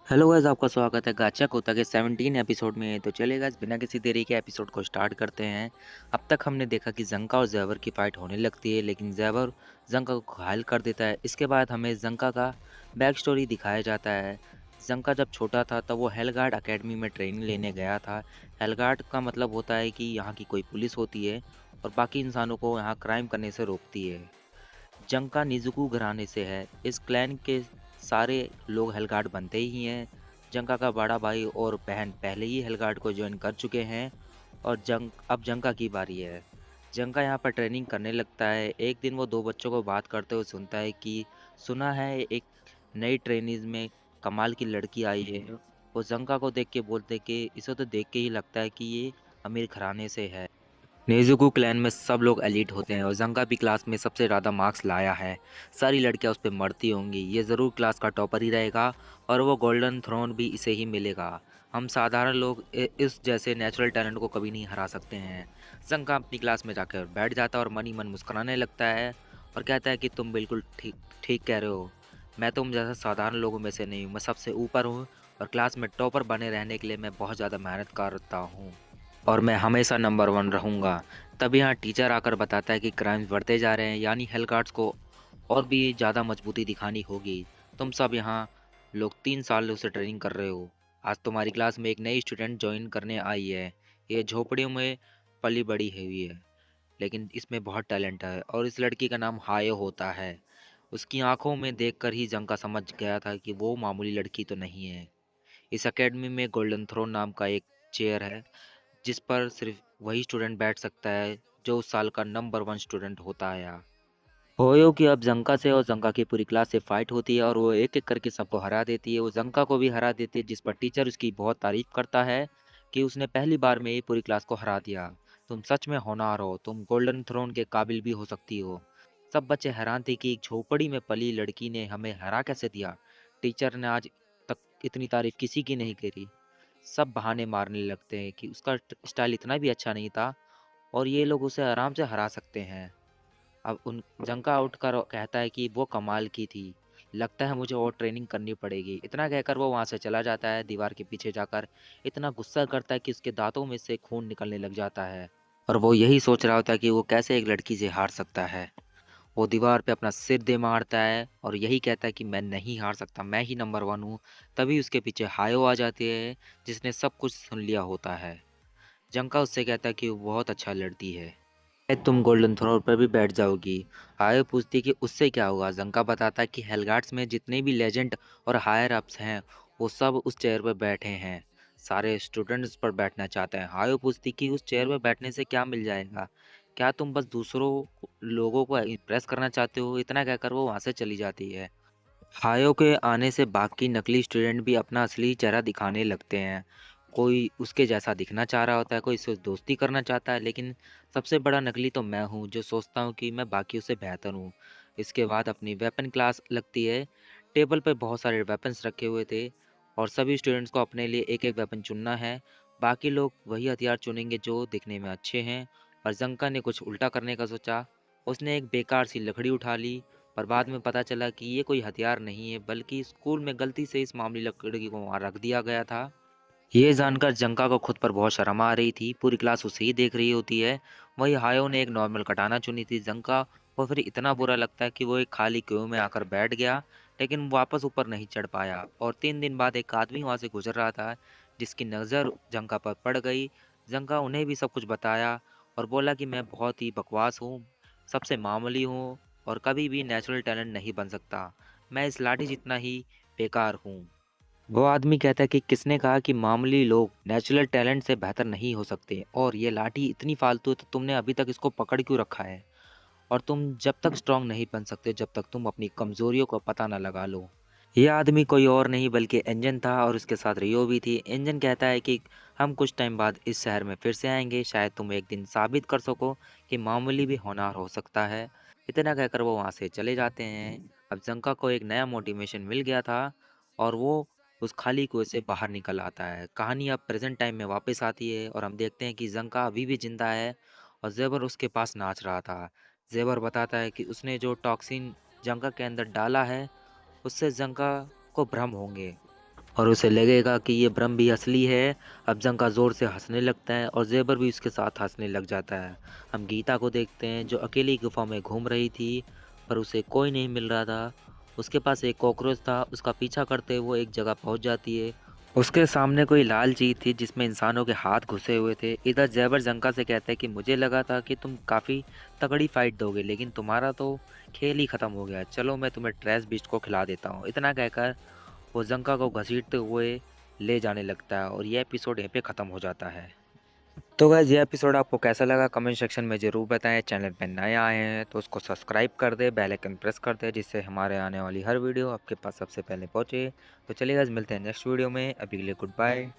Hello guys, आपका स्वागत है गाचा कोता के 17 एपिसोड में। तो चलिए गाइस, बिना किसी देरी के एपिसोड को स्टार्ट करते हैं। अब तक हमने देखा कि जंका और ज़ैबर की फाइट होने लगती है, लेकिन ज़ैबर जंका को घायल कर देता है। इसके बाद हमें जंका का बैक स्टोरी दिखाया जाता है। जंका जब छोटा था तब वो हेलगार्ड अकेडमी में ट्रेनिंग लेने गया था। हेलगार्ड का मतलब होता है कि यहाँ की कोई पुलिस होती है और बाकी इंसानों को यहाँ क्राइम करने से रोकती है। जंका निज़ुकु घराने से है। इस क्लैन के सारे लोग हेलगार्ड बनते ही हैं। जंका का बड़ा भाई और बहन पहले ही हेलगार्ड को ज्वाइन कर चुके हैं और अब जंका की बारी है। जंका यहाँ पर ट्रेनिंग करने लगता है। एक दिन वो दो बच्चों को बात करते हुए सुनता है कि सुना है एक नई ट्रेनीज में कमाल की लड़की आई है। वो जंका को देख के बोलते कि इसे तो देख के ही लगता है कि ये अमीर घराने से है। नेज़ुको क्लैन में सब लोग एलीट होते हैं और जंका भी क्लास में सबसे ज़्यादा मार्क्स लाया है। सारी लड़कियां उस पर मरती होंगी। ये ज़रूर क्लास का टॉपर ही रहेगा और वो गोल्डन थ्रोन भी इसे ही मिलेगा। हम साधारण लोग इस जैसे नेचुरल टैलेंट को कभी नहीं हरा सकते हैं। जंका अपनी क्लास में जाकर बैठ जाता है और मन ही मन मुस्कुराने लगता है और कहता है कि तुम बिल्कुल ठीक ठीक कह रहे हो। मैं तुम जैसा साधारण लोगों में से नहीं हूँ, मैं सबसे ऊपर हूँ और क्लास में टॉपर बने रहने के लिए मैं बहुत ज़्यादा मेहनत करता हूँ और मैं हमेशा नंबर वन रहूँगा। तब यहाँ टीचर आकर बताता है कि क्राइम्स बढ़ते जा रहे हैं, यानी हेलगार्ड्स को और भी ज़्यादा मजबूती दिखानी होगी। तुम सब यहाँ लोग 3 साल से ट्रेनिंग कर रहे हो। आज तुम्हारी क्लास में एक नई स्टूडेंट ज्वाइन करने आई है। ये झोपड़ियों में पली बड़ी हुई है, लेकिन इसमें बहुत टैलेंट है और इस लड़की का नाम हायो होता है। उसकी आंखों में देखकर ही जंका समझ गया था कि वो मामूली लड़की तो नहीं है। इस एकेडमी में गोल्डन थ्रोन नाम का एक चेयर है जिस पर सिर्फ वही स्टूडेंट बैठ सकता है जो उस साल का नंबर वन स्टूडेंट होता है। होयो की अब जंका से और जंका की पूरी क्लास से फाइट होती है और वो एक एक करके सबको हरा देती है। वो जंका को भी हरा देती है, जिस पर टीचर उसकी बहुत तारीफ करता है कि उसने पहली बार में ही पूरी क्लास को हरा दिया। तुम सच में होनहार हो, तुम गोल्डन थ्रोन के काबिल भी हो सकती हो। सब बच्चे हैरान थे कि एक झोपड़ी में पली लड़की ने हमें हरा कैसे दिया। टीचर ने आज तक इतनी तारीफ किसी की नहीं करी। सब बहाने मारने लगते हैं कि उसका स्टाइल इतना भी अच्छा नहीं था और ये लोग उसे आराम से हरा सकते हैं। अब उन जंका उठकर कहता है कि वो कमाल की थी, लगता है मुझे और ट्रेनिंग करनी पड़ेगी। इतना कहकर वो वहाँ से चला जाता है। दीवार के पीछे जाकर इतना गुस्सा करता है कि उसके दांतों में से खून निकलने लग जाता है और वो यही सोच रहा होता है कि वो कैसे एक लड़की से हार सकता है। वो दीवार पे अपना सिर दे मारता है और यही कहता है कि मैं नहीं हार सकता, मैं ही नंबर वन हूँ। तभी उसके पीछे हायो आ जाती है जिसने सब कुछ सुन लिया होता है। जंका उससे कहता है कि वो बहुत अच्छा लड़ती है, तुम गोल्डन थ्रोन पर भी बैठ जाओगी। हायो पूछती है कि उससे क्या होगा। जंका बताता है कि हेलगार्ड्स में जितने भी लेजेंड और हायर अप्स हैं वो सब उस चेयर पर बैठे हैं। सारे स्टूडेंट्स पर बैठना चाहते हैं। हायो पूछती कि उस चेयर पर बैठने से क्या मिल जाएगा, क्या तुम बस दूसरों लोगों को इम्प्रेस करना चाहते हो। इतना कहकर वो वहाँ से चली जाती है। हायो के आने से बाकी नकली स्टूडेंट भी अपना असली चेहरा दिखाने लगते हैं। कोई उसके जैसा दिखना चाह रहा होता है, कोई इससे दोस्ती करना चाहता है, लेकिन सबसे बड़ा नकली तो मैं हूँ जो सोचता हूँ कि मैं बाकियों से बेहतर हूँ। इसके बाद अपनी वेपन क्लास लगती है। टेबल पर बहुत सारे वेपन्स रखे हुए थे और सभी स्टूडेंट्स को अपने लिए एक एक वेपन चुनना है। बाकी लोग वही हथियार चुनेंगे जो दिखने में अच्छे हैं। और जंका ने कुछ उल्टा करने का सोचा। उसने एक बेकार सी लकड़ी उठा ली, पर बाद में पता चला कि ये कोई हथियार नहीं है, बल्कि स्कूल में गलती से इस मामूली लकड़ी को वहाँ रख दिया गया था। ये जानकर जंका को खुद पर बहुत शर्म आ रही थी। पूरी क्लास उसे ही देख रही होती है। वही हायो ने एक नॉर्मल कटाना चुनी थी। जंका को फिर इतना बुरा लगता है कि वो एक खाली कुएं में आकर बैठ गया, लेकिन वापस ऊपर नहीं चढ़ पाया। और 3 दिन बाद एक आदमी वहां से गुजर रहा था जिसकी नज़र जंका पर पड़ गई। जंका उन्हें भी सब कुछ बताया और बोला कि मैं बहुत ही बकवास हूँ, सबसे मामूली हूँ और कभी भी नेचुरल टैलेंट नहीं बन सकता। मैं इस लाठी जितना ही बेकार हूँ। वो आदमी कहता है कि किसने कहा कि मामूली लोग नेचुरल टैलेंट से बेहतर नहीं हो सकते, और ये लाठी इतनी फालतू है तो तुमने अभी तक इसको पकड़ क्यों रखा है। और तुम जब तक स्ट्रांग नहीं बन सकते जब तक तुम अपनी कमजोरियों का पता न लगा लो। ये आदमी कोई और नहीं बल्कि एंजन था और उसके साथ रियो भी थी। एंजन कहता है कि हम कुछ टाइम बाद इस शहर में फिर से आएंगे, शायद तुम एक दिन साबित कर सको कि मामूली भी होनहार हो सकता है। इतना कहकर वो वहाँ से चले जाते हैं। अब जंका को एक नया मोटिवेशन मिल गया था और वो उस खाली कुएं से बाहर निकल आता है। कहानी अब प्रेजेंट टाइम में वापस आती है और हम देखते हैं कि जंका अभी भी जिंदा है और जेबर उसके पास नाच रहा था। जेबर बताता है कि उसने जो टॉक्सिन जंका के अंदर डाला है उससे जंका को भ्रम होंगे और उसे लगेगा कि ये भ्रम भी असली है। अब जंका ज़ोर से हंसने लगता है और ज़ेबर भी उसके साथ हंसने लग जाता है। हम गीता को देखते हैं जो अकेली गुफा में घूम रही थी, पर उसे कोई नहीं मिल रहा था। उसके पास एक कॉकरोच था, उसका पीछा करते हुए वो एक जगह पहुंच जाती है। उसके सामने कोई लाल चीज़ थी जिसमें इंसानों के हाथ घुसे हुए थे। इधर ज़ेबर जंका से कहता है कि मुझे लगा था कि तुम काफ़ी तगड़ी फाइट दोगे, लेकिन तुम्हारा तो खेल ही ख़त्म हो गया। चलो मैं तुम्हें ट्रैश बीस्ट को खिला देता हूँ। इतना कहकर वो जंका को घसीटते हुए ले जाने लगता है और ये एपिसोड यहीं पे ख़त्म हो जाता है। तो गाइस ये एपिसोड आपको कैसा लगा कमेंट सेक्शन में ज़रूर बताएं। चैनल पे नए आए हैं तो उसको सब्सक्राइब कर दे, बेल आइकन प्रेस कर दे, जिससे हमारे आने वाली हर वीडियो आपके पास सबसे पहले पहुंचे। तो चलिए गाइस मिलते हैं नेक्स्ट वीडियो में, अभी के लिए गुड बाय।